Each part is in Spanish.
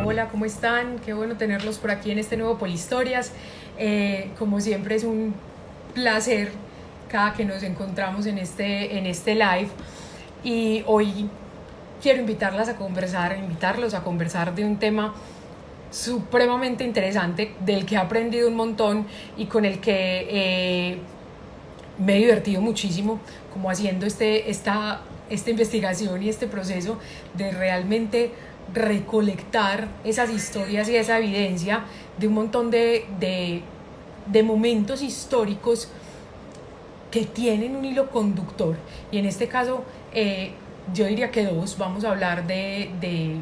Hola, ¿cómo están? Qué bueno tenerlos por aquí en este nuevo Polihistorias. Como siempre es un placer cada que nos encontramos en este live. Y hoy quiero invitarlos a conversar de un tema supremamente interesante, del que he aprendido un montón y con el que me he divertido muchísimo como haciendo esta investigación y este proceso de realmente recolectar esas historias y esa evidencia de un montón de momentos históricos que tienen un hilo conductor. Y en este caso, yo diría que dos. Vamos a hablar de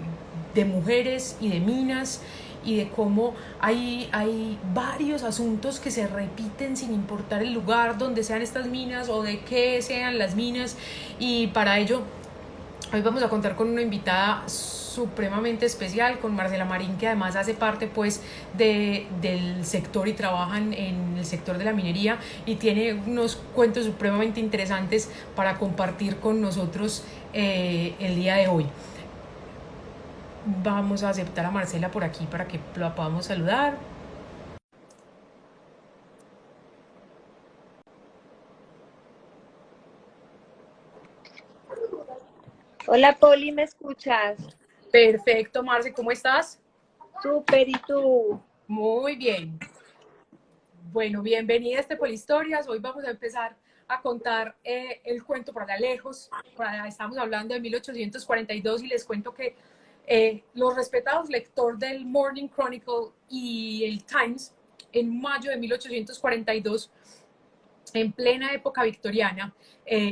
mujeres y de minas y de cómo hay varios asuntos que se repiten sin importar el lugar donde sean estas minas o de qué sean las minas. Y para ello hoy vamos a contar con una invitada supremamente especial, con Marcela Marín, que además hace parte pues del sector y trabaja en el sector de la minería y tiene unos cuentos supremamente interesantes para compartir con nosotros el día de hoy. Vamos a aceptar a Marcela por aquí para que la podamos saludar. Hola Poli, ¿me escuchas? Perfecto, Marce, ¿cómo estás? Súper, ¿y tú? Muy bien. Bueno, bienvenida a este Polihistorias. Hoy vamos a empezar a contar el cuento para lejos. Estamos hablando de 1842 y les cuento que los respetados lectores del Morning Chronicle y el Times, en mayo de 1842, en plena época victoriana,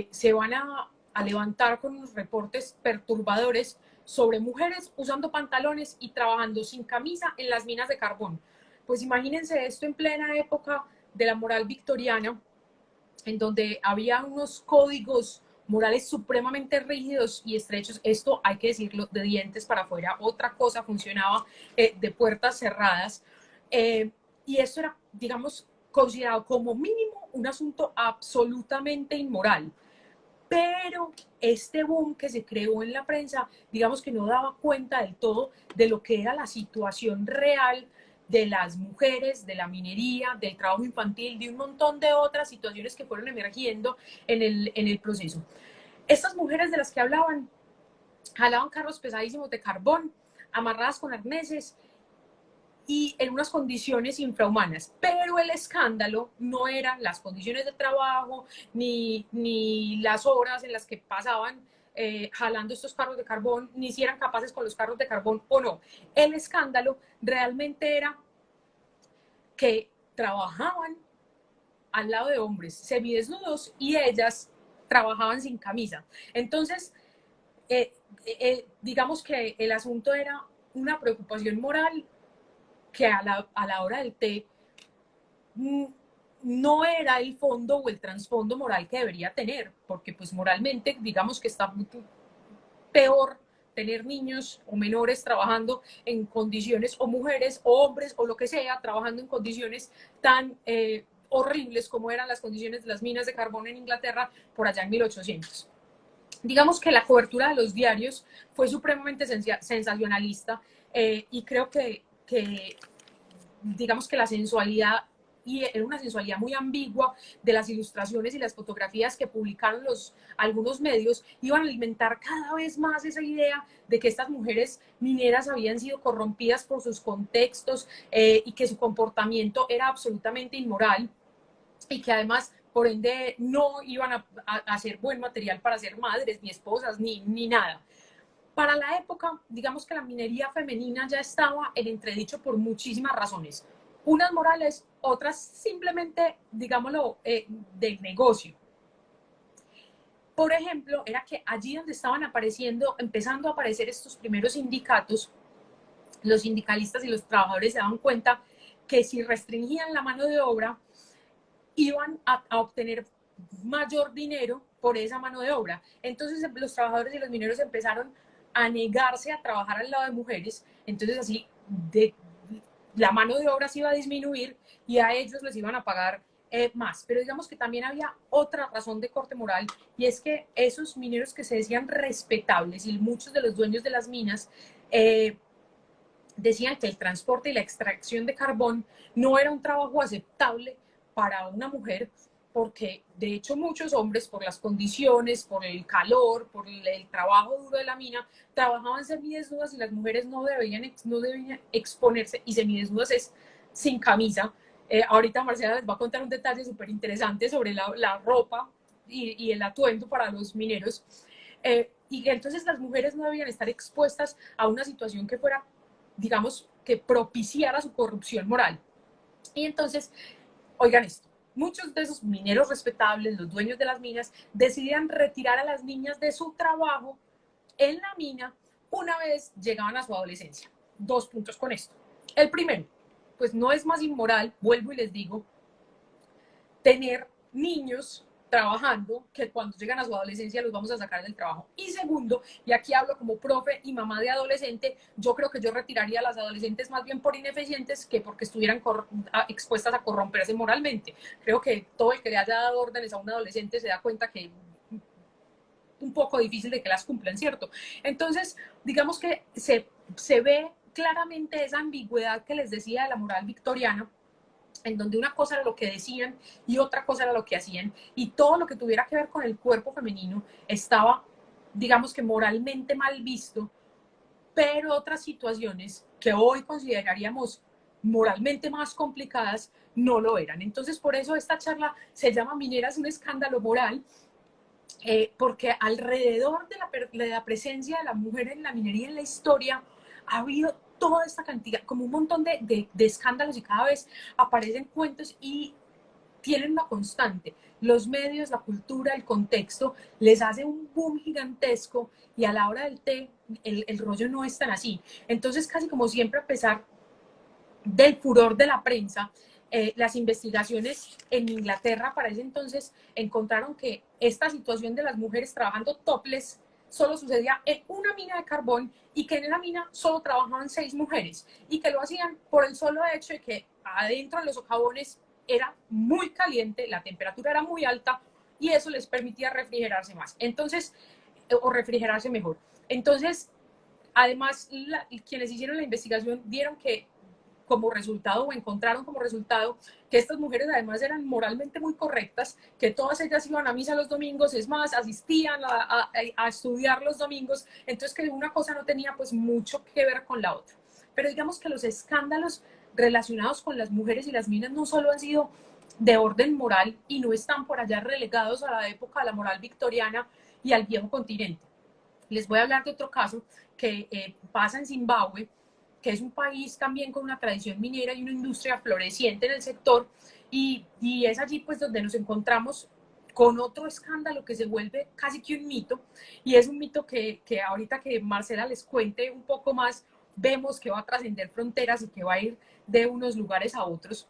se van a levantar con unos reportes perturbadores sobre mujeres usando pantalones y trabajando sin camisa en las minas de carbón. Pues imagínense esto en plena época de la moral victoriana, en donde había unos códigos morales supremamente rígidos y estrechos. Esto hay que decirlo, de dientes para afuera. Otra cosa funcionaba de puertas cerradas. Y esto era, digamos, considerado como mínimo un asunto absolutamente inmoral. Pero este boom que se creó en la prensa, digamos que no daba cuenta del todo de lo que era la situación real de las mujeres, de la minería, del trabajo infantil, de un montón de otras situaciones que fueron emergiendo en el proceso. Estas mujeres de las que hablaban, jalaban carros pesadísimos de carbón, amarradas con arneses y en unas condiciones infrahumanas. Pero el escándalo no eran las condiciones de trabajo ni las horas en las que pasaban jalando estos carros de carbón, ni si eran capaces con los carros de carbón o no. El escándalo realmente era que trabajaban al lado de hombres semidesnudos y ellas trabajaban sin camisa. Entonces, digamos que el asunto era una preocupación moral que a la hora del té no era el fondo o el trasfondo moral que debería tener, porque pues moralmente digamos que está peor tener niños o menores trabajando en condiciones, o mujeres o hombres o lo que sea, trabajando en condiciones tan horribles como eran las condiciones de las minas de carbón en Inglaterra por allá en 1800. Digamos que la cobertura de los diarios fue supremamente sensacionalista, y creo que digamos que la sensualidad, y era una sensualidad muy ambigua de las ilustraciones y las fotografías que publicaron algunos medios, iban a alimentar cada vez más esa idea de que estas mujeres mineras habían sido corrompidas por sus contextos, y que su comportamiento era absolutamente inmoral, y que además por ende no iban a ser buen material para ser madres, ni esposas, ni nada. Para la época, digamos que la minería femenina ya estaba en entredicho por muchísimas razones. Unas morales, otras simplemente, digámoslo, del negocio. Por ejemplo, era que allí donde estaban empezando a aparecer estos primeros sindicatos, los sindicalistas y los trabajadores se daban cuenta que si restringían la mano de obra, iban a obtener mayor dinero por esa mano de obra. Entonces los trabajadores y los mineros empezaron a negarse a trabajar al lado de mujeres. Entonces así la mano de obra se iba a disminuir y a ellos les iban a pagar más, pero digamos que también había otra razón de corte moral, y es que esos mineros que se decían respetables y muchos de los dueños de las minas decían que el transporte y la extracción de carbón no era un trabajo aceptable para una mujer, porque de hecho muchos hombres, por las condiciones, por el calor, por el trabajo duro de la mina, trabajaban semidesnudas y las mujeres no debían exponerse, y semidesnudas es sin camisa. Ahorita Marcela les va a contar un detalle súper interesante sobre la ropa y el atuendo para los mineros. Y entonces las mujeres no debían estar expuestas a una situación que fuera, digamos, que propiciara su corrupción moral. Y entonces, oigan esto, muchos de esos mineros respetables, los dueños de las minas, decidían retirar a las niñas de su trabajo en la mina una vez llegaban a su adolescencia. 2 puntos con esto. El primero, pues no es más inmoral, vuelvo y les digo, tener niños trabajando que cuando llegan a su adolescencia los vamos a sacar del trabajo. Y segundo, y aquí hablo como profe y mamá de adolescente, yo creo que yo retiraría a las adolescentes más bien por ineficientes que porque estuvieran expuestas a corromperse moralmente. Creo que todo el que le haya dado órdenes a un adolescente se da cuenta que un poco difícil de que las cumplan, ¿cierto? Entonces, digamos que se ve claramente esa ambigüedad que les decía de la moral victoriana, en donde una cosa era lo que decían y otra cosa era lo que hacían, y todo lo que tuviera que ver con el cuerpo femenino estaba, digamos que moralmente mal visto, pero otras situaciones que hoy consideraríamos moralmente más complicadas no lo eran. Entonces, por eso esta charla se llama Mineras, un escándalo moral, porque alrededor de la presencia de la mujer en la minería en la historia ha habido toda esta cantidad, como un montón de escándalos, y cada vez aparecen cuentos y tienen una constante. Los medios, la cultura, el contexto les hace un boom gigantesco, y a la hora del té el rollo no es tan así. Entonces, casi como siempre, a pesar del furor de la prensa, las investigaciones en Inglaterra para ese entonces encontraron que esta situación de las mujeres trabajando topless solo sucedía en una mina de carbón, y que en la mina solo trabajaban 6 mujeres, y que lo hacían por el solo hecho de que adentro de los socavones era muy caliente, la temperatura era muy alta, y eso les permitía refrigerarse más. Entonces, o refrigerarse mejor. Entonces, además, quienes hicieron la investigación vieron que como resultado, o encontraron como resultado, que estas mujeres además eran moralmente muy correctas, que todas ellas iban a misa los domingos, es más, asistían a estudiar los domingos, entonces que una cosa no tenía pues mucho que ver con la otra. Pero digamos que los escándalos relacionados con las mujeres y las minas no solo han sido de orden moral, y no están por allá relegados a la época de la moral victoriana y al viejo continente. Les voy a hablar de otro caso que pasa en Zimbabue, que es un país también con una tradición minera y una industria floreciente en el sector, y es allí pues donde nos encontramos con otro escándalo que se vuelve casi que un mito, y es un mito que ahorita que Marcela les cuente un poco más, vemos que va a trascender fronteras y que va a ir de unos lugares a otros.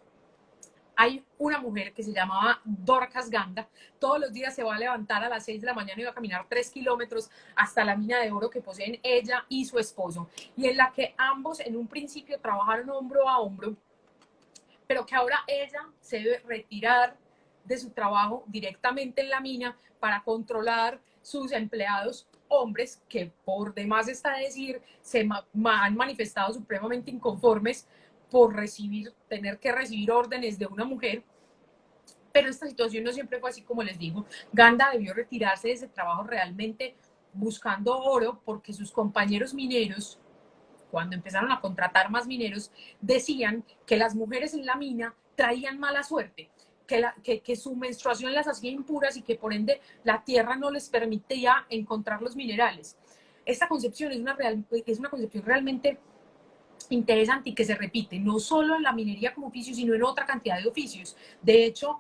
Hay una mujer que se llamaba Dorcas Ganda, todos los días se va a levantar a las 6 de la mañana y va a caminar 3 kilómetros hasta la mina de oro que poseen ella y su esposo, y en la que ambos en un principio trabajaron hombro a hombro, pero que ahora ella se debe retirar de su trabajo directamente en la mina para controlar sus empleados hombres, que por demás está decir, han manifestado supremamente inconformes por tener que recibir órdenes de una mujer. Pero esta situación no siempre fue así, como les digo. Ganda debió retirarse de ese trabajo realmente buscando oro, porque sus compañeros mineros, cuando empezaron a contratar más mineros, decían que las mujeres en la mina traían mala suerte, que su menstruación las hacía impuras, y que por ende la tierra no les permitía encontrar los minerales. Esta concepción es una concepción realmente interesante y que se repite no solo en la minería como oficio, sino en otra cantidad de oficios. De hecho,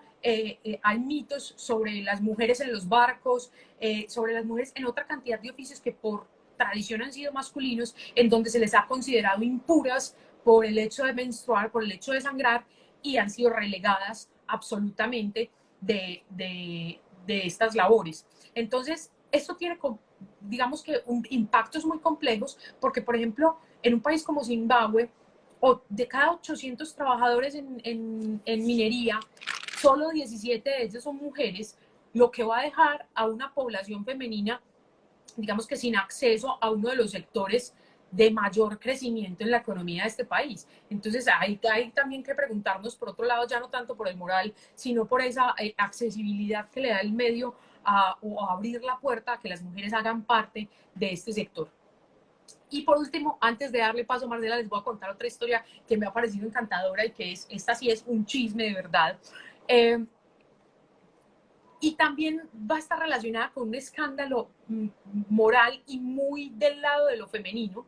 hay mitos sobre las mujeres en los barcos, sobre las mujeres en otra cantidad de oficios que por tradición han sido masculinos, en donde se les ha considerado impuras por el hecho de menstruar, por el hecho de sangrar, y han sido relegadas absolutamente de estas labores. Entonces, esto tiene, digamos que, impactos muy complejos, porque, por ejemplo, en un país como Zimbabue, de cada 800 trabajadores en minería, solo 17 de ellas son mujeres, lo que va a dejar a una población femenina, digamos que sin acceso a uno de los sectores de mayor crecimiento en la economía de este país. Entonces hay también que preguntarnos, por otro lado, ya no tanto por el moral, sino por esa accesibilidad que le da el medio o abrir la puerta a que las mujeres hagan parte de este sector. Y por último, antes de darle paso a Marcela, les voy a contar otra historia que me ha parecido encantadora y que esta sí es un chisme de verdad. Y también va a estar relacionada con un escándalo moral y muy del lado de lo femenino.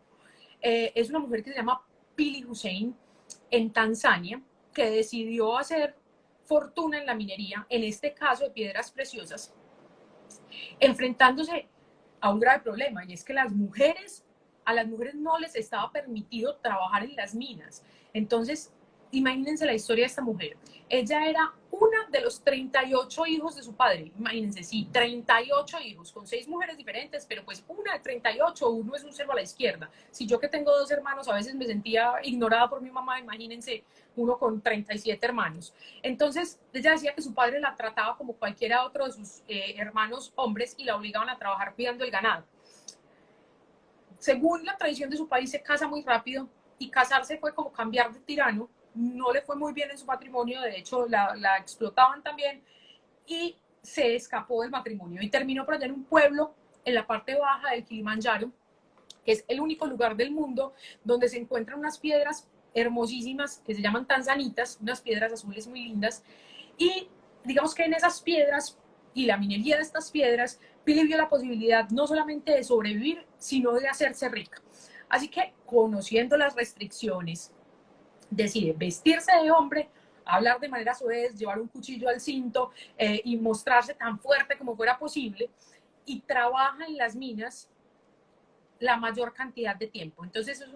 Es una mujer que se llama Pili Hussein en Tanzania, que decidió hacer fortuna en la minería, en este caso de piedras preciosas, enfrentándose a un grave problema, y es que a las mujeres no les estaba permitido trabajar en las minas. Entonces, imagínense la historia de esta mujer. Ella era una de los 38 hijos de su padre. Imagínense, sí, 38 hijos, con 6 mujeres diferentes, pero pues una de 38, uno es un cero a la izquierda. Si yo que tengo 2 hermanos a veces me sentía ignorada por mi mamá, imagínense uno con 37 hermanos. Entonces, ella decía que su padre la trataba como cualquiera otro de sus hermanos hombres y la obligaban a trabajar cuidando el ganado. Según la tradición de su país, se casa muy rápido y casarse fue como cambiar de tirano. No le fue muy bien en su matrimonio, de hecho la explotaban también y se escapó del matrimonio y terminó por allá en un pueblo en la parte baja del Kilimanjaro, que es el único lugar del mundo donde se encuentran unas piedras hermosísimas que se llaman tanzanitas, unas piedras azules muy lindas, y digamos que en esas piedras y la minería de estas piedras, Pili vio la posibilidad no solamente de sobrevivir, sino de hacerse rica. Así que, conociendo las restricciones, decide vestirse de hombre, hablar de manera soez, llevar un cuchillo al cinto y mostrarse tan fuerte como fuera posible, y trabaja en las minas la mayor cantidad de tiempo. Entonces es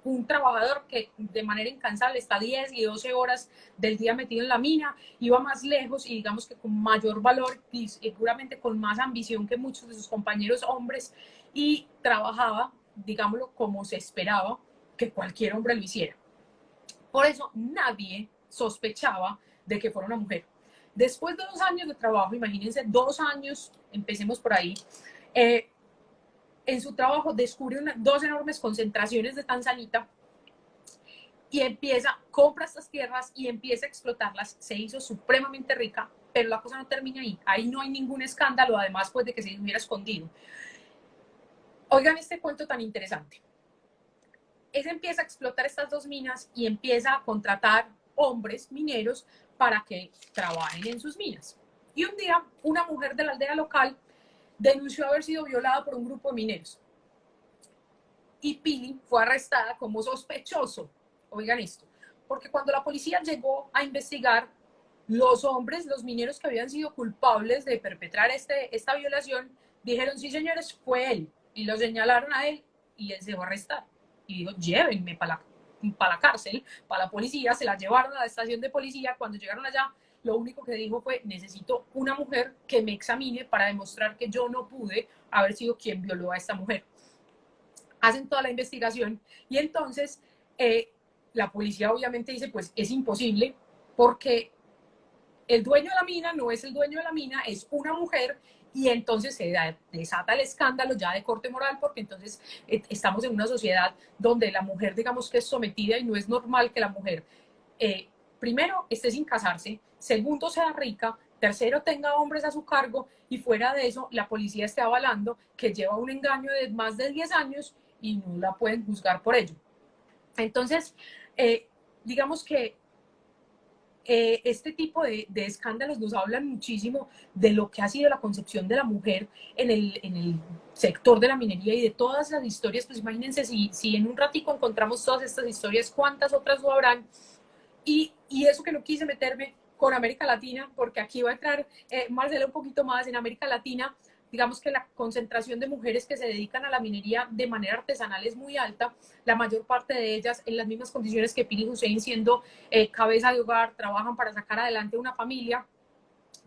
un trabajador que de manera incansable está 10 y 12 horas del día metido en la mina, iba más lejos y digamos que con mayor valor y seguramente con más ambición que muchos de sus compañeros hombres, y trabajaba, digámoslo, como se esperaba que cualquier hombre lo hiciera. Por eso nadie sospechaba de que fuera una mujer. Después de 2 años de trabajo, imagínense, 2 años, empecemos por ahí, en su trabajo descubre 2 enormes concentraciones de tanzanita y compra estas tierras y empieza a explotarlas. Se hizo supremamente rica, pero la cosa no termina ahí. Ahí no hay ningún escándalo, además pues de que se hubiera escondido. Oigan este cuento tan interesante. Ella empieza a explotar estas 2 minas y empieza a contratar hombres mineros para que trabajen en sus minas. Y un día, una mujer de la aldea local denunció haber sido violada por un grupo de mineros. Y Pili fue arrestada como sospechoso. Oigan esto, porque cuando la policía llegó a investigar, los hombres, los mineros que habían sido culpables de perpetrar esta violación, dijeron, sí señores, fue él. Y lo señalaron a él y él se va a arrestar. Y dijo, llévenme para la cárcel, para la policía. Se la llevaron a la estación de policía. Cuando llegaron allá, lo único que dijo fue, necesito una mujer que me examine para demostrar que yo no pude haber sido quien violó a esta mujer. Hacen toda la investigación y entonces la policía obviamente dice, pues es imposible porque el dueño de la mina no es el dueño de la mina, es una mujer, y entonces se desata el escándalo ya de corte moral, porque entonces estamos en una sociedad donde la mujer, digamos que es sometida y no es normal que la mujer, primero, esté sin casarse, segundo, sea rica, tercero, tenga hombres a su cargo, y fuera de eso, la policía esté avalando que lleva un engaño de más de 10 años y no la pueden juzgar por ello. Entonces, digamos que este tipo de escándalos nos hablan muchísimo de lo que ha sido la concepción de la mujer en el sector de la minería y de todas las historias. Pues imagínense si en un ratico encontramos todas estas historias, cuántas otras no habrán. Y eso que no quise meterme con América Latina, porque aquí va a entrar Marcela un poquito más. En América Latina, digamos que la concentración de mujeres que se dedican a la minería de manera artesanal es muy alta, la mayor parte de ellas en las mismas condiciones que Pili Hussein, siendo cabeza de hogar, trabajan para sacar adelante una familia,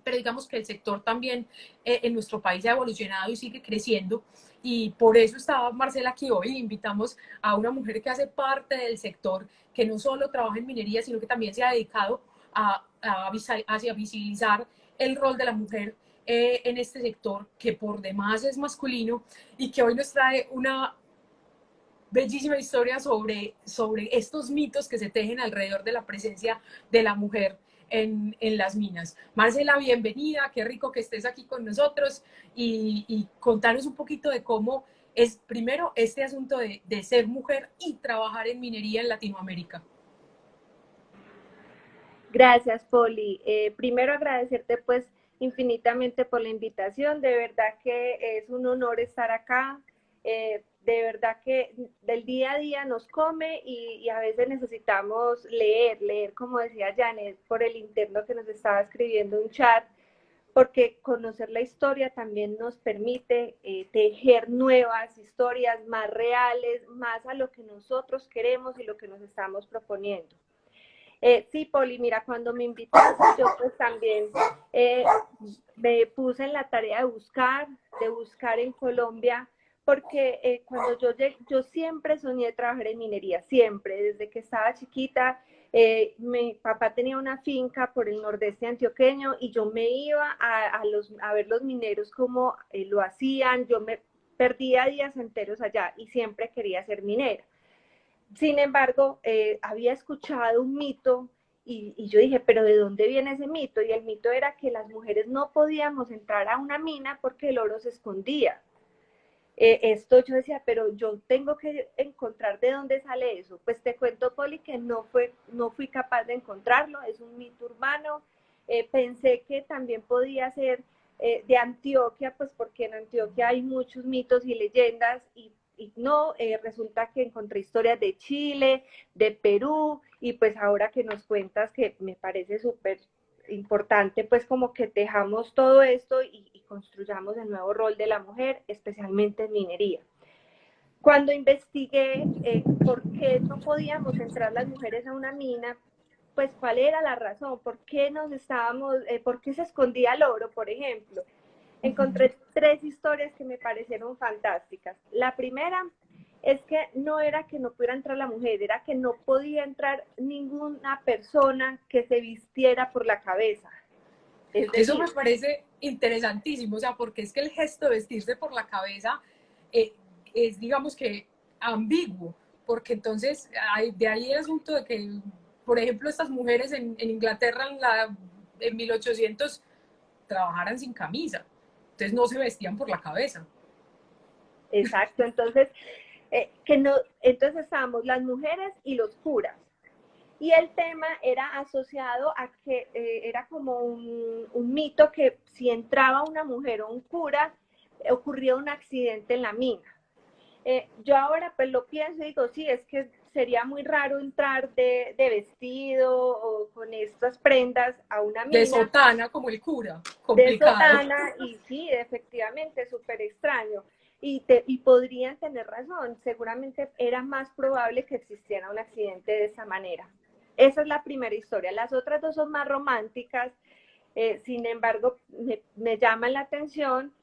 pero digamos que el sector también en nuestro país ha evolucionado y sigue creciendo, y por eso estaba Marcela aquí hoy. Invitamos a una mujer que hace parte del sector, que no solo trabaja en minería, sino que también se ha dedicado hacia visibilizar el rol de la mujer en este sector que por demás es masculino y que hoy nos trae una bellísima historia sobre estos mitos que se tejen alrededor de la presencia de la mujer en las minas. Marcela, bienvenida, qué rico que estés aquí con nosotros y contanos un poquito de cómo es primero este asunto de ser mujer y trabajar en minería en Latinoamérica. Gracias, Poli. Primero agradecerte pues infinitamente por la invitación. De verdad que es un honor estar acá. De verdad que del día a día nos come y a veces necesitamos leer, como decía Janet, por el interno que nos estaba escribiendo un chat, porque conocer la historia también nos permite tejer nuevas historias más reales, más a lo que nosotros queremos y lo que nos estamos proponiendo. Sí, Poli, mira, cuando me invitaste, yo pues también me puse en la tarea de buscar en Colombia, porque cuando yo llegué, yo siempre soñé trabajar en minería, siempre, desde que estaba chiquita. Mi papá tenía una finca por el nordeste antioqueño y yo me iba a ver los mineros cómo lo hacían, yo me perdía días enteros allá y siempre quería ser minera. Sin embargo, había escuchado un mito y yo dije, pero ¿de dónde viene ese mito? Y el mito era que las mujeres no podíamos entrar a una mina porque el oro se escondía. Esto yo decía, pero yo tengo que encontrar de dónde sale eso. Pues te cuento, Poli, que no fui capaz de encontrarlo, es un mito urbano. Pensé que también podía ser de Antioquia, pues porque en Antioquia hay muchos mitos y leyendas y no, resulta que encontré historias de Chile, de Perú, y pues ahora que nos cuentas que me parece súper importante, pues como que tejamos todo esto y construyamos el nuevo rol de la mujer, especialmente en minería. Cuando investigué por qué no podíamos entrar las mujeres a una mina, pues cuál era la razón, por qué se escondía el oro, por ejemplo. Encontré tres historias que me parecieron fantásticas. La primera es que no era que no pudiera entrar la mujer, era que no podía entrar ninguna persona que se vistiera por la cabeza. Es Eso decir, me parece interesantísimo, o sea, porque es que el gesto de vestirse por la cabeza es, digamos que, ambiguo, porque entonces de ahí el asunto de que, por ejemplo, estas mujeres en Inglaterra en 1800 trabajaran sin camisa, entonces no se vestían por la cabeza. exacto, entonces, que no, entonces estábamos las mujeres y los curas. Y el tema era asociado a que era como un mito que si entraba una mujer o un cura, ocurría un accidente en la mina. Yo ahora pues lo pienso y digo, sí, es que sería muy raro entrar de vestido o con estas prendas a una De mina. sotana como el cura, De complicado. sotana, y sí, efectivamente, súper extraño. Y podrían tener razón, seguramente era más probable que existiera un accidente de esa manera. Esa es la primera historia. Las otras dos son más románticas, sin embargo, me llaman la atención.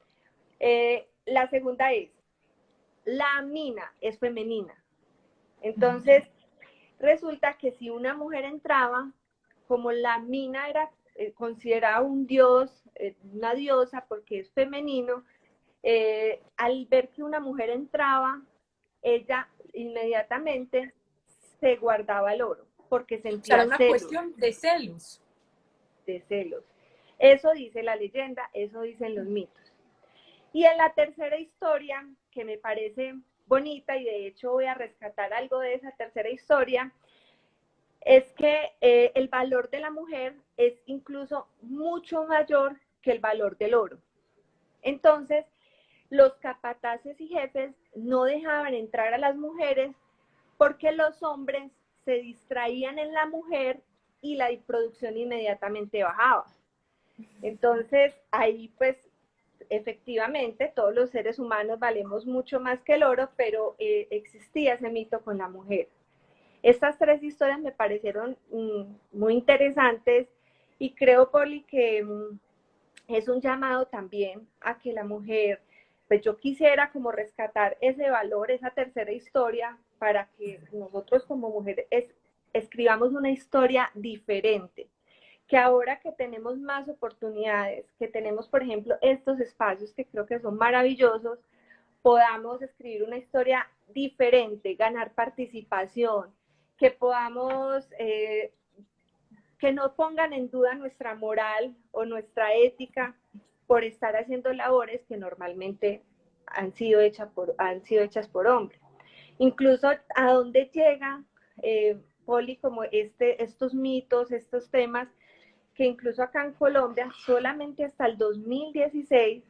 La segunda es, la mina es femenina. Entonces, resulta que si una mujer entraba, como la mina era considerada un dios, una diosa porque es femenino, al ver que una mujer entraba, ella inmediatamente se guardaba el oro porque O sea, era sentía una celos, cuestión de celos. de celos. Eso dice la leyenda, eso dicen los mitos. Y en la tercera historia, que me parece bonita y de hecho voy a rescatar algo de esa tercera historia, es que el valor de la mujer es incluso mucho mayor que el valor del oro. Entonces, los capataces y jefes no dejaban entrar a las mujeres porque los hombres se distraían en la mujer y la producción inmediatamente bajaba. Entonces, ahí pues efectivamente todos los seres humanos valemos mucho más que el oro, pero existía ese mito con la mujer. Estas tres historias me parecieron muy interesantes y creo, Poli, que es un llamado también a que la mujer, pues yo quisiera como rescatar ese valor, esa tercera historia, para que nosotros como mujeres escribamos una historia diferente. que ahora que tenemos más oportunidades, que tenemos, por ejemplo, estos espacios que creo que son maravillosos, podamos escribir una historia diferente, ganar participación, que podamos, que no pongan en duda nuestra moral o nuestra ética por estar haciendo labores que normalmente han sido hechas por hombres. Incluso a dónde llega, Poli, como estos mitos, estos temas, que incluso acá en Colombia, solamente hasta el 2016,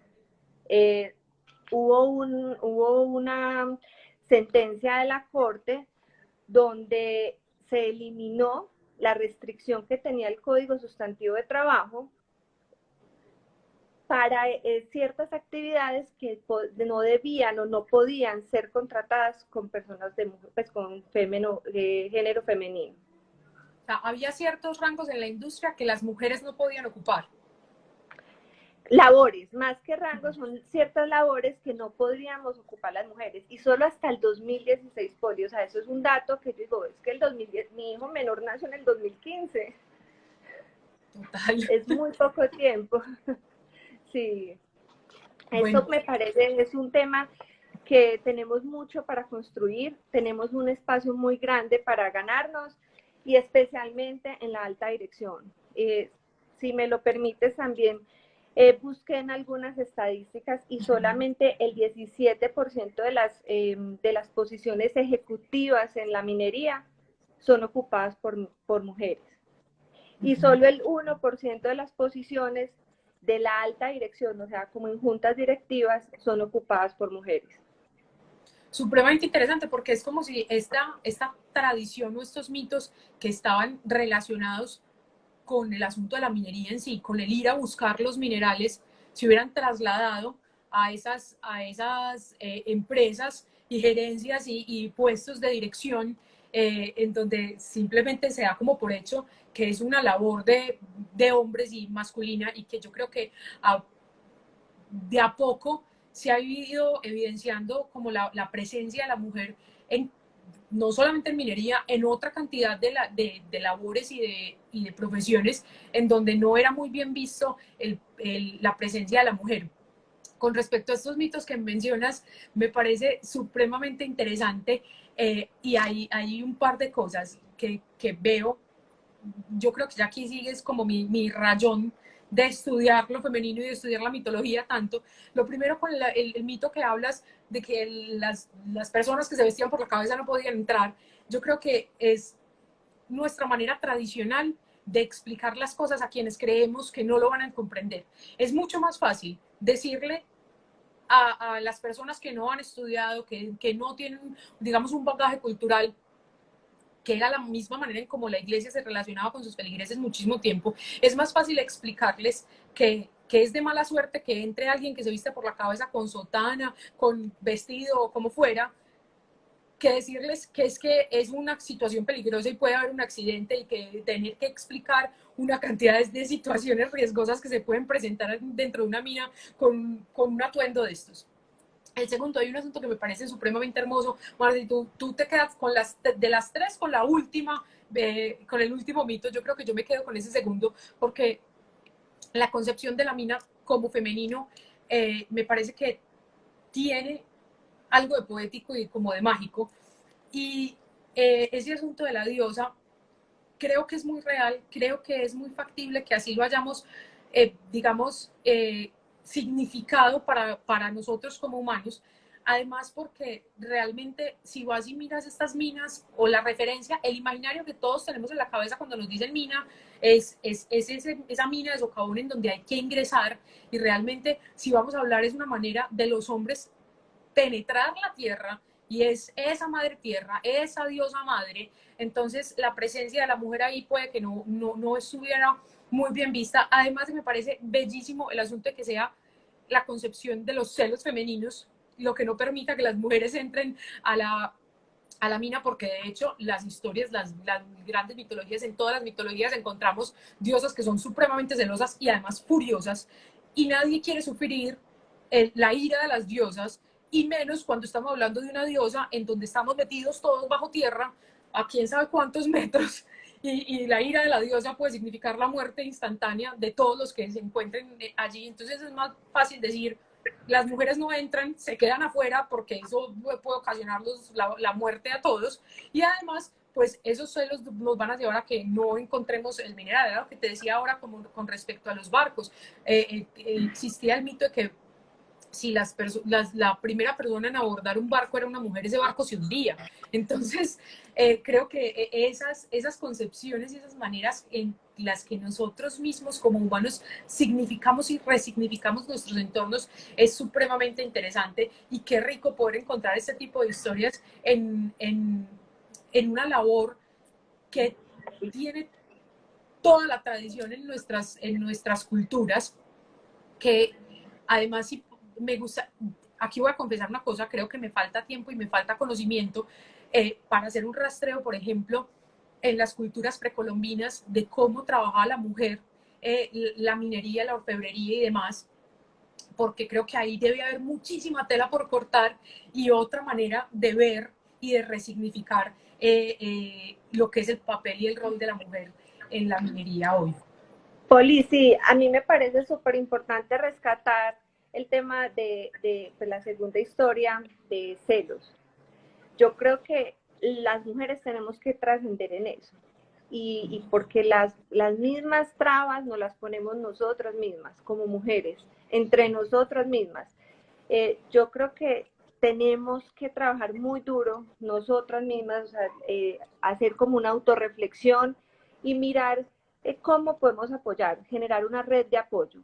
hubo una sentencia de la Corte donde se eliminó la restricción que tenía el Código Sustantivo de Trabajo para ciertas actividades que no debían o no podían ser contratadas con personas pues, con género femenino. O sea, había ciertos rangos en la industria que las mujeres no podían ocupar. Labores, más que rangos, son ciertas labores que no podríamos ocupar las mujeres, y solo hasta el 2016, Poli, o sea, eso es un dato que yo digo, es que el 2010, mi hijo menor nació en el 2015. Total. Es muy poco tiempo. Sí, Bueno. eso me parece, es un tema que tenemos mucho para construir, tenemos un espacio muy grande para ganarnos, y especialmente en la alta dirección. Si me lo permites también, busqué en algunas estadísticas y solamente el 17% de las posiciones ejecutivas en la minería son ocupadas por mujeres. Y solo el 1% de las posiciones de la alta dirección, o sea, como en juntas directivas, son ocupadas por mujeres. Supremamente interesante, porque es como si esta tradición o estos mitos que estaban relacionados con el asunto de la minería en sí, con el ir a buscar los minerales, se hubieran trasladado a esas empresas y gerencias y puestos de dirección, en donde simplemente se da como por hecho que es una labor de hombres y masculina, y que yo creo que de a poco se ha ido evidenciando como la presencia de la mujer en, no solamente en minería, en otra cantidad de labores y de profesiones en donde no era muy bien visto la presencia de la mujer. Con respecto a estos mitos que mencionas, me parece supremamente interesante, y hay un par de cosas que veo. Yo creo que ya aquí sigues como mi rayón de estudiar lo femenino y de estudiar la mitología tanto. Lo primero con el mito que hablas de que las personas que se vestían por la cabeza no podían entrar, yo creo que es nuestra manera tradicional de explicar las cosas a quienes creemos que no lo van a comprender. Es mucho más fácil decirle a las personas que no han estudiado, que no tienen, digamos, un bagaje cultural, que era la misma manera en cómo la iglesia se relacionaba con sus feligreses muchísimo tiempo, es más fácil explicarles que es de mala suerte que entre alguien que se viste por la cabeza con sotana, con vestido o como fuera, que decirles que es una situación peligrosa y puede haber un accidente, y que tener que explicar una cantidad de situaciones riesgosas que se pueden presentar dentro de una mina con un atuendo de estos. El segundo, hay un asunto que me parece supremamente hermoso. Marci, tú te quedas con de las tres con la última, con el último mito. Yo creo que yo me quedo con ese segundo, porque la concepción de la mina como femenino, me parece que tiene algo de poético y como de mágico. Y ese asunto de la diosa, creo que es muy real, creo que es muy factible que así lo hayamos, digamos, significado para nosotros como humanos. Además, porque realmente si vas y miras estas minas o la referencia, el imaginario que todos tenemos en la cabeza cuando nos dicen mina es esa mina de socavón en donde hay que ingresar, y realmente, si vamos a hablar, es una manera de los hombres penetrar la tierra, y es esa madre tierra, esa diosa madre. Entonces la presencia de la mujer ahí puede que no estuviera muy bien vista. Además, me parece bellísimo el asunto de que sea la concepción de los celos femeninos lo que no permita que las mujeres entren a la mina, porque de hecho las historias, las grandes mitologías, en todas las mitologías encontramos diosas que son supremamente celosas y además furiosas, y nadie quiere sufrir la ira de las diosas, y menos cuando estamos hablando de una diosa en donde estamos metidos todos bajo tierra a quién sabe cuántos metros, y la ira de la diosa puede significar la muerte instantánea de todos los que se encuentren allí. Entonces es más fácil decir, las mujeres no entran, se quedan afuera porque eso puede ocasionarlos la muerte a todos, y además pues esos celos nos van a llevar a que no encontremos el mineral. Era lo que te decía ahora como con respecto a los barcos. Existía el mito de que si la primera persona en abordar un barco era una mujer, ese barco se hundía. Entonces, creo que esas concepciones y esas maneras en las que nosotros mismos como humanos significamos y resignificamos nuestros entornos es supremamente interesante, y qué rico poder encontrar este tipo de historias en una labor que tiene toda la tradición en nuestras culturas, que además si me gusta, aquí voy a confesar una cosa, creo que me falta tiempo y me falta conocimiento para hacer un rastreo, por ejemplo, en las culturas precolombinas de cómo trabajaba la mujer, la minería, la orfebrería y demás, porque creo que ahí debe haber muchísima tela por cortar y otra manera de ver y de resignificar lo que es el papel y el rol de la mujer en la minería hoy. Poli, sí, a mí me parece súper importante rescatar el tema de pues, la segunda historia de celos. Yo creo que las mujeres tenemos que trascender en eso. Y porque las mismas trabas nos las ponemos nosotras mismas, como mujeres, entre nosotras mismas. Yo creo que tenemos que trabajar muy duro nosotras mismas, o sea, hacer como una autorreflexión y mirar cómo podemos apoyar, generar una red de apoyo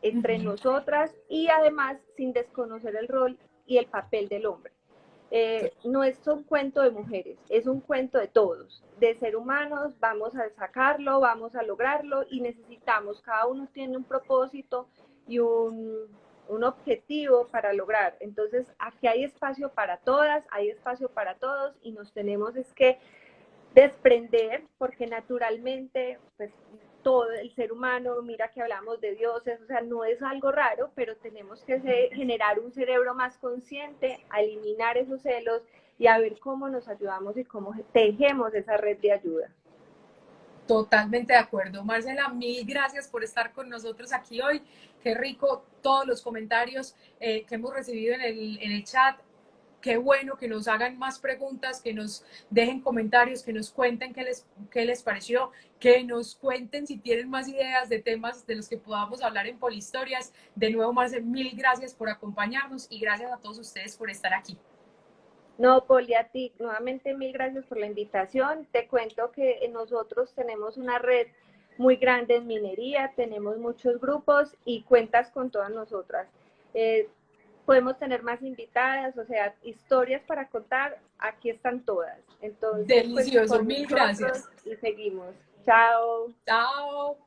entre nosotras y además sin desconocer el rol y el papel del hombre. No es un cuento de mujeres, es un cuento de todos, de ser humanos, vamos a sacarlo, vamos a lograrlo y necesitamos, cada uno tiene un propósito y un objetivo para lograr. Entonces, aquí hay espacio para todas, hay espacio para todos y nos tenemos es que desprender, porque naturalmente, pues todo el ser humano, mira que hablamos de dioses, o sea, no es algo raro, pero tenemos que generar un cerebro más consciente, a eliminar esos celos y a ver cómo nos ayudamos y cómo tejemos esa red de ayuda. Totalmente de acuerdo. Marcela, mil gracias por estar con nosotros aquí hoy. Qué rico todos los comentarios que hemos recibido en el chat. Qué bueno que nos hagan más preguntas, que nos dejen comentarios, que nos cuenten qué les pareció, que nos cuenten si tienen más ideas de temas de los que podamos hablar en Polihistorias. De nuevo, Marcela, mil gracias por acompañarnos y gracias a todos ustedes por estar aquí. No, Poli, a ti nuevamente mil gracias por la invitación. Te cuento que nosotros tenemos una red muy grande en minería, tenemos muchos grupos y cuentas con todas nosotras. Podemos tener más invitadas, o sea, historias para contar, aquí están todas. Entonces, delicioso, pues, mil gracias. y seguimos. Chao. Chao.